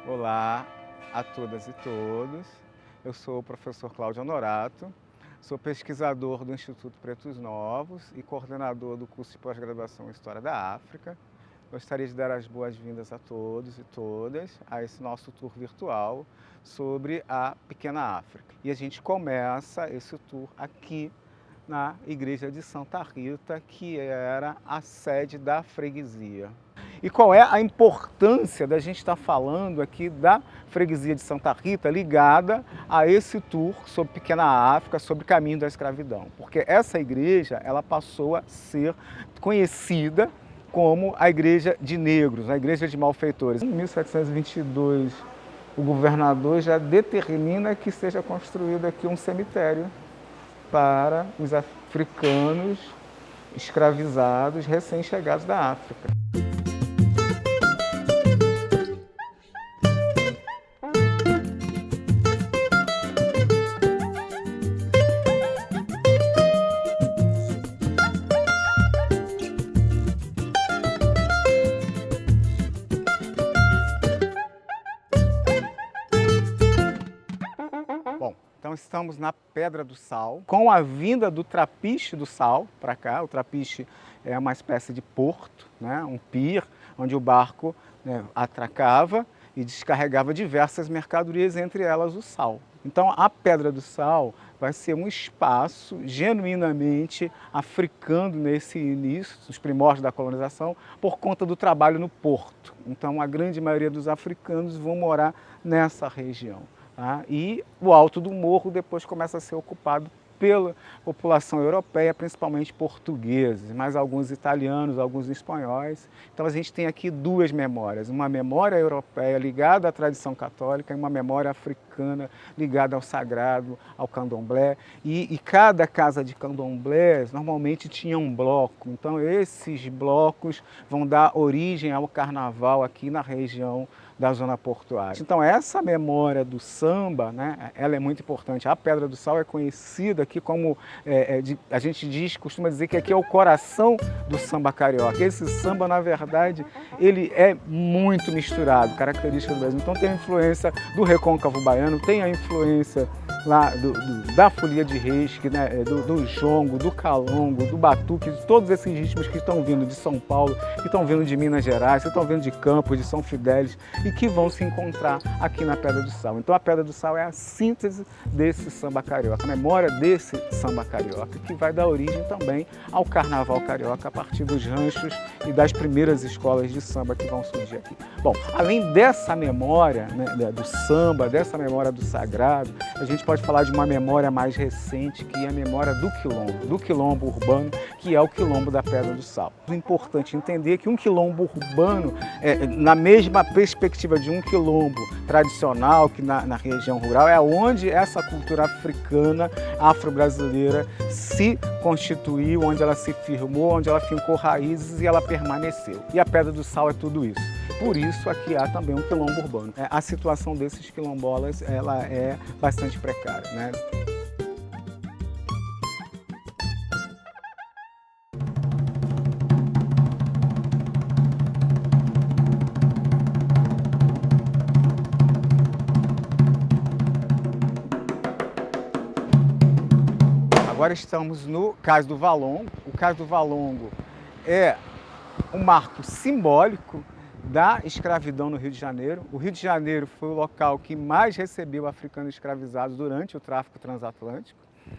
Olá a todas e todos. Eu sou o professor Cláudio Honorato, sou pesquisador do Instituto Pretos Novos e coordenador do curso de pós-graduação em História da África. Gostaria de dar as boas-vindas a todos e todas a esse nosso tour virtual sobre a Pequena África. E a gente começa esse tour aqui na Igreja de Santa Rita, que era a sede da freguesia. E qual é a importância da gente estar falando aqui da freguesia de Santa Rita ligada a esse tour sobre Pequena África, sobre o caminho da escravidão? Porque essa igreja ela passou a ser conhecida como a Igreja de Negros, a Igreja de Malfeitores. Em 1722, o governador já determina que seja construído aqui um cemitério para os africanos escravizados recém-chegados da África. Então estamos na Pedra do Sal, com a vinda do Trapiche do Sal para cá. O Trapiche é uma espécie de porto, né? Um pier, onde o barco atracava e descarregava diversas mercadorias, entre elas o sal. Então a Pedra do Sal vai ser um espaço genuinamente africano nesse início, os primórdios da colonização, por conta do trabalho no porto. Então a grande maioria dos africanos vão morar nessa região. E o alto do morro depois começa a ser ocupado pela população europeia, principalmente portugueses, mas alguns italianos, alguns espanhóis. Então a gente tem aqui duas memórias, uma memória europeia ligada à tradição católica e uma memória africana ligada ao sagrado, ao candomblé. E cada casa de candomblé normalmente tinha um bloco, então esses blocos vão dar origem ao carnaval aqui na região da zona portuária. Então essa memória do samba, né, ela é muito importante. A Pedra do Sal é conhecida aqui como, a gente costuma dizer que aqui é o coração do samba carioca. Esse samba, na verdade, ele é muito misturado, característica do Brasil. Então tem a influência do recôncavo baiano, tem a influência lá da folia de reis, do jongo, do calongo, do batuque, de todos esses ritmos que estão vindo de São Paulo, que estão vindo de Minas Gerais, que estão vindo de Campos, de São Fidélis, e que vão se encontrar aqui na Pedra do Sal. Então a Pedra do Sal é a síntese desse samba carioca, a memória desse samba carioca, que vai dar origem também ao carnaval carioca a partir dos ranchos e das primeiras escolas de samba que vão surgir aqui. Bom, além dessa memória, né, do samba, dessa memória do sagrado, a gente pode falar de uma memória mais recente, que é a memória do quilombo urbano, que é o quilombo da Pedra do Sal. É importante entender que um quilombo urbano, na mesma perspectiva de um quilombo tradicional, que na região rural, é onde essa cultura africana, afro-brasileira, se constituiu, onde ela se firmou, onde ela fincou raízes e ela permaneceu. E a Pedra do Sal é tudo isso. Por isso aqui há também um quilombo urbano. A situação desses quilombolas ela é bastante precária, né? Agora estamos no Cais do Valongo. O Cais do Valongo é um marco simbólico da escravidão no Rio de Janeiro. O Rio de Janeiro foi o local que mais recebeu africanos escravizados durante o tráfico transatlântico.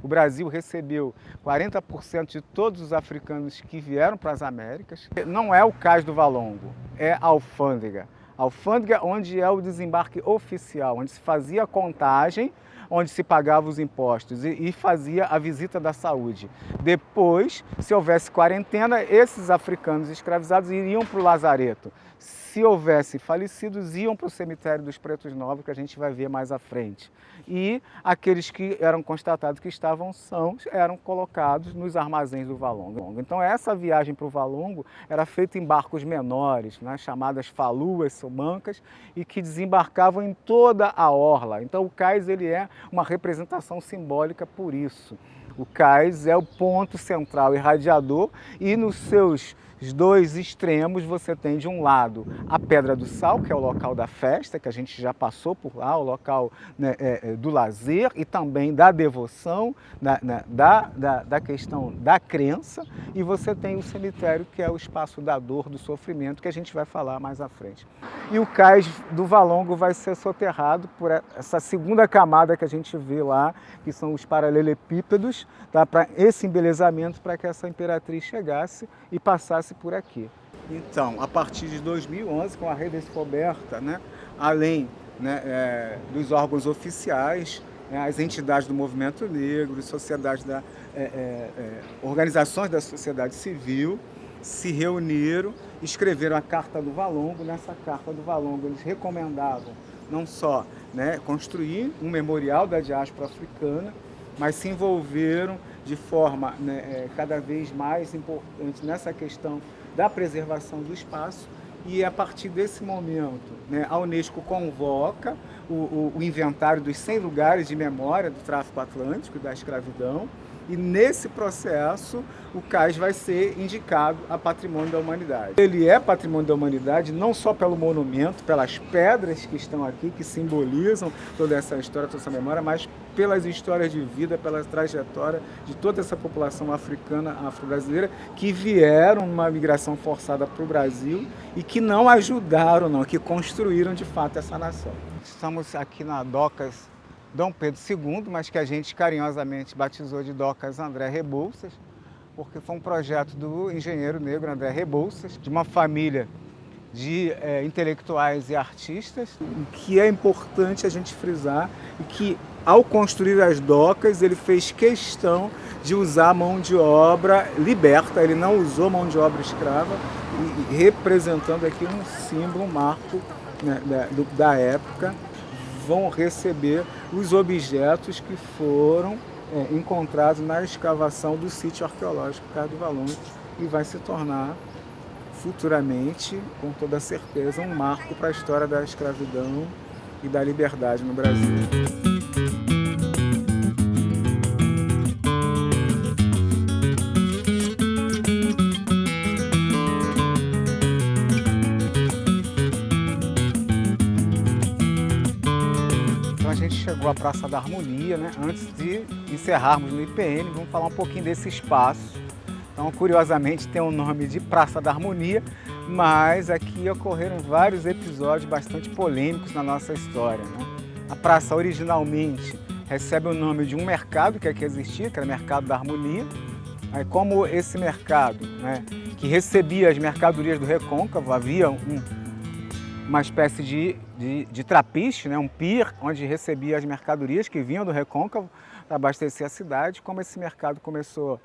O Brasil recebeu 40% de todos os africanos que vieram para as Américas. Não é o Cais do Valongo, é a alfândega. A alfândega onde é o desembarque oficial, onde se fazia a contagem, onde se pagava os impostos e fazia a visita da saúde. Depois, se houvesse quarentena, esses africanos escravizados iriam para o lazareto. Se houvesse falecidos, iam para o cemitério dos Pretos Novos, que a gente vai ver mais à frente. E aqueles que eram constatados que estavam sãos eram colocados nos armazéns do Valongo. Então essa viagem para o Valongo era feita em barcos menores, né, chamadas faluas, sumancas, e que desembarcavam em toda a orla. Então o cais ele é uma representação simbólica por isso. O cais é o ponto central irradiador e nos seus os dois extremos você tem de um lado a Pedra do Sal, que é o local da festa, que a gente já passou por lá, o local, né, do lazer e também da devoção, da questão da crença, e você tem o cemitério, que é o espaço da dor, do sofrimento, que a gente vai falar mais à frente. E o cais do Valongo vai ser soterrado por essa segunda camada que a gente vê lá, que são os paralelepípedos, tá? Para esse embelezamento, para que essa imperatriz chegasse e passasse por aqui. Então, a partir de 2011, com a redescoberta, né, além, né, dos órgãos oficiais, as entidades do movimento negro, sociedades organizações da sociedade civil, se reuniram, escreveram a Carta do Valongo. Nessa Carta do Valongo eles recomendavam não só, né, construir um memorial da diáspora africana, mas se envolveram de forma, né, cada vez mais importante nessa questão da preservação do espaço. E a partir desse momento, né, a Unesco convoca o inventário dos 100 lugares de memória do tráfico atlântico e da escravidão, e nesse processo o cais vai ser indicado a Patrimônio da Humanidade. Ele é Patrimônio da Humanidade não só pelo monumento, pelas pedras que estão aqui, que simbolizam toda essa história, toda essa memória, mas pelas histórias de vida, pela trajetória de toda essa população africana, afro-brasileira, que vieram numa migração forçada para o Brasil e que não ajudaram, não, que construíram de fato essa nação. Estamos aqui na Docas Dom Pedro II, mas que a gente carinhosamente batizou de Docas André Rebouças, porque foi um projeto do engenheiro negro André Rebouças, de uma família de intelectuais e artistas, que é importante a gente frisar, e que ao construir as docas ele fez questão de usar mão de obra liberta, ele não usou mão de obra escrava, e representando aqui um símbolo, um marco, né, da época. Vão receber os objetos que foram encontrados na escavação do sítio arqueológico Cais do Valongo, e vai se tornar futuramente, com toda certeza, um marco para a história da escravidão e da liberdade no Brasil. A gente chegou à Praça da Harmonia, né? Antes de encerrarmos no IPN, vamos falar um pouquinho desse espaço. Então, curiosamente, tem o nome de Praça da Harmonia, mas aqui ocorreram vários episódios bastante polêmicos na nossa história, né? A praça originalmente recebe o nome de um mercado que aqui existia, que era o Mercado da Harmonia. Aí, como esse mercado, né, que recebia as mercadorias do Recôncavo, havia uma espécie de trapiche, né, um pier, onde recebia as mercadorias que vinham do Recôncavo para abastecer a cidade. Como esse mercado começou,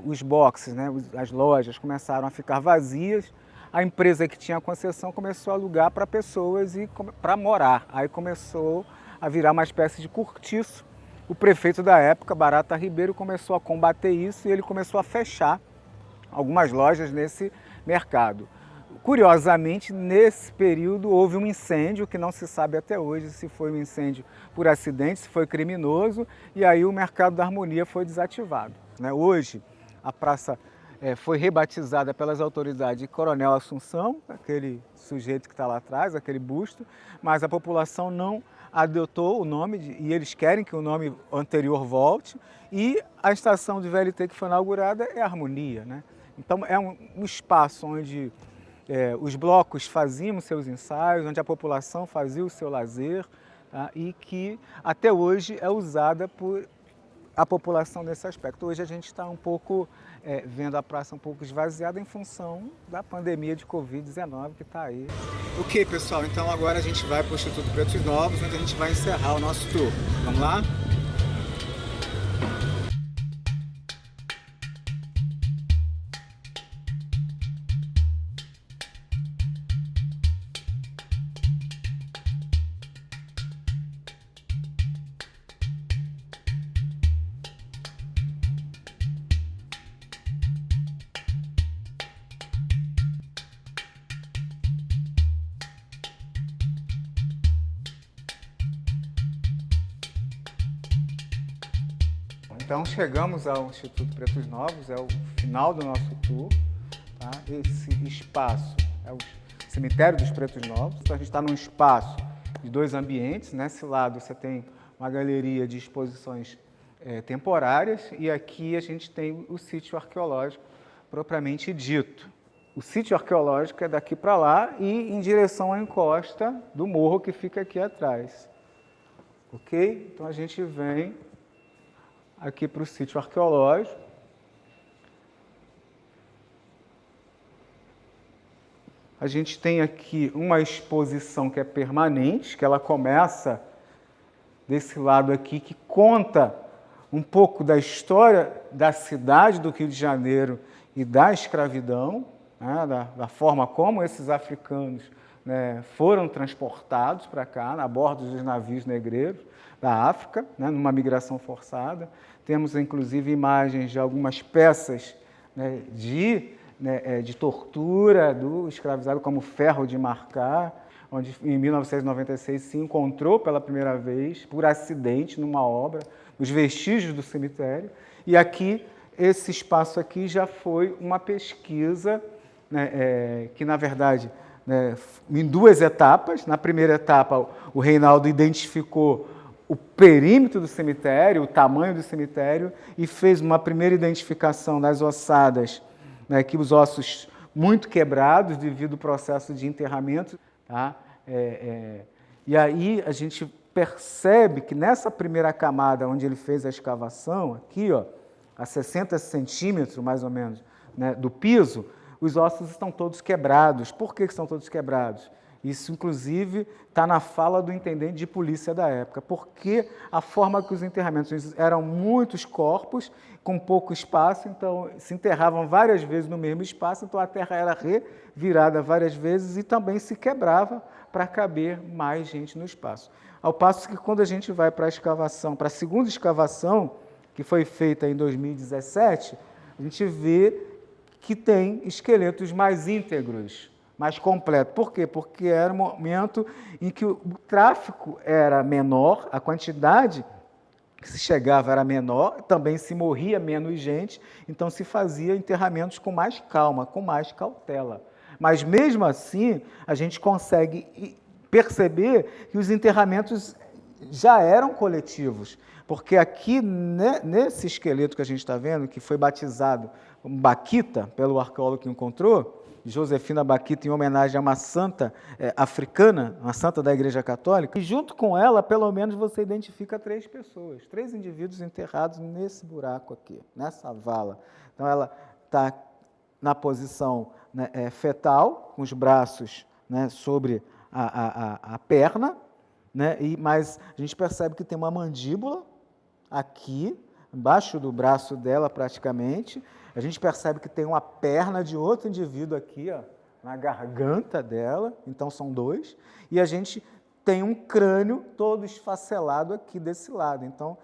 os boxes, né, as lojas começaram a ficar vazias, a empresa que tinha a concessão começou a alugar para pessoas e para morar. Aí começou a virar uma espécie de cortiço. O prefeito da época, Barata Ribeiro, começou a combater isso e ele começou a fechar algumas lojas nesse mercado. Curiosamente, nesse período houve um incêndio que não se sabe até hoje se foi um incêndio por acidente, se foi criminoso, e aí o Mercado da Harmonia foi desativado, né? Hoje a praça foi rebatizada pelas autoridades de Coronel Assunção, aquele sujeito que está lá atrás, aquele busto, mas a população não adotou o nome, e eles querem que o nome anterior volte, e a estação de VLT que foi inaugurada é a Harmonia, né? Então é um espaço onde os blocos faziam seus ensaios, onde a população fazia o seu lazer, tá? E que até hoje é usada por a população nesse aspecto. Hoje a gente está um pouco vendo a praça um pouco esvaziada em função da pandemia de Covid-19 que está aí. Ok, pessoal, então agora a gente vai para o Instituto Pretos Novos, onde a gente vai encerrar o nosso tour. Vamos lá? Então chegamos ao Instituto Pretos Novos, é o final do nosso tour. Tá? Esse espaço é o cemitério dos Pretos Novos. Então, a gente está num espaço de 2 ambientes. Nesse lado você tem uma galeria de exposições temporárias e aqui a gente tem o sítio arqueológico propriamente dito. O sítio arqueológico é daqui para lá e em direção à encosta do morro que fica aqui atrás. Ok? Então a gente vem aqui para o sítio arqueológico. A gente tem aqui uma exposição que é permanente, que ela começa desse lado aqui, que conta um pouco da história da cidade do Rio de Janeiro e da escravidão, né, da forma como esses africanos, né, foram transportados para cá, a bordo dos navios negreiros da África, né, numa migração forçada. Temos, inclusive, imagens de algumas peças, né, de tortura do escravizado, como ferro de marcar, onde em 1996 se encontrou pela primeira vez, por acidente, numa obra, os vestígios do cemitério. E aqui, esse espaço aqui já foi uma pesquisa, né, que, na verdade, né, em 2 etapas. Na primeira etapa, o Reinaldo identificou o perímetro do cemitério, o tamanho do cemitério, e fez uma primeira identificação das ossadas, né, que os ossos muito quebrados devido ao processo de enterramento. Tá? E aí a gente percebe que nessa primeira camada, onde ele fez a escavação, aqui, ó, a 60 centímetros, mais ou menos, né, do piso, os ossos estão todos quebrados. Por que estão todos quebrados? Isso, inclusive, está na fala do intendente de polícia da época, porque a forma que os enterramentos eram muitos corpos, com pouco espaço, então se enterravam várias vezes no mesmo espaço, então a terra era revirada várias vezes e também se quebrava para caber mais gente no espaço. Ao passo que quando a gente vai para a escavação, para a segunda escavação, que foi feita em 2017, a gente vê que tem esqueletos mais íntegros, mais completo. Por quê? Porque era um momento em que o tráfico era menor, a quantidade que se chegava era menor, também se morria menos gente, então se fazia enterramentos com mais calma, com mais cautela. Mas mesmo assim, a gente consegue perceber que os enterramentos já eram coletivos, porque aqui, nesse esqueleto que a gente está vendo, que foi batizado como Baquita, pelo arqueólogo que encontrou, Josefina Baquita, em homenagem a uma santa africana, uma santa da Igreja Católica, e junto com ela, pelo menos, você identifica 3 pessoas, 3 indivíduos enterrados nesse buraco aqui, nessa vala. Então, ela está na posição, né, fetal, com os braços, né, sobre a perna, né, mas a gente percebe que tem uma mandíbula aqui, embaixo do braço dela praticamente. A gente percebe que tem uma perna de outro indivíduo aqui, ó, na garganta dela, então são 2, e a gente tem um crânio todo esfacelado aqui desse lado, então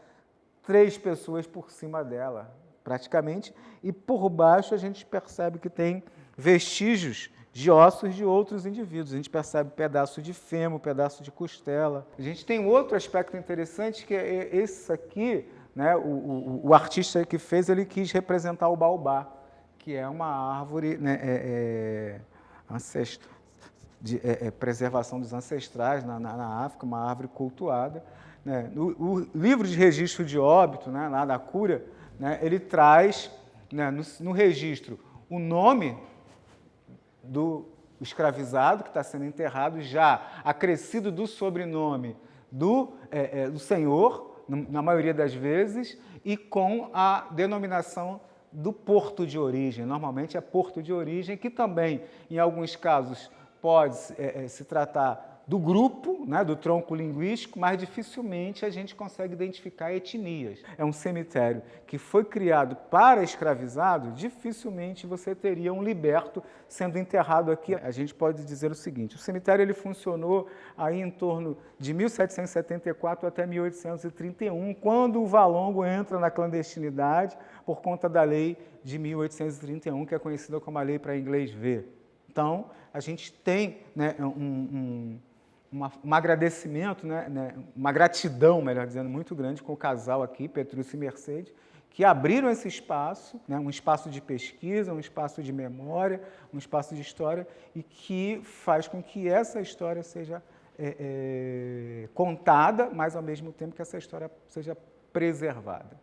3 pessoas por cima dela, praticamente, e por baixo a gente percebe que tem vestígios de ossos de outros indivíduos. A gente percebe pedaço de fêmur, pedaço de costela. A gente tem um outro aspecto interessante, que é esse aqui, né, o artista que fez, ele quis representar o baobá, que é uma árvore, né, de preservação dos ancestrais na África, uma árvore cultuada. Né. O livro de registro de óbito, né, lá da cura, né, ele traz, né, no registro o nome do escravizado que está sendo enterrado, já acrescido do sobrenome do senhor, na maioria das vezes, e com a denominação do porto de origem. Normalmente é porto de origem, que também, em alguns casos, pode se tratar do grupo, né, do tronco linguístico, mas dificilmente a gente consegue identificar etnias. É um cemitério que foi criado para escravizado, dificilmente você teria um liberto sendo enterrado aqui. A gente pode dizer o seguinte: o cemitério ele funcionou aí em torno de 1774 até 1831, quando o Valongo entra na clandestinidade por conta da lei de 1831, que é conhecida como a Lei para Inglês Ver. Então, a gente tem, né, um agradecimento, né, uma gratidão, melhor dizendo, muito grande com o casal aqui, Petrúcio e Mercedes, que abriram esse espaço, né, um espaço de pesquisa, um espaço de memória, um espaço de história, e que faz com que essa história seja contada, mas ao mesmo tempo que essa história seja preservada.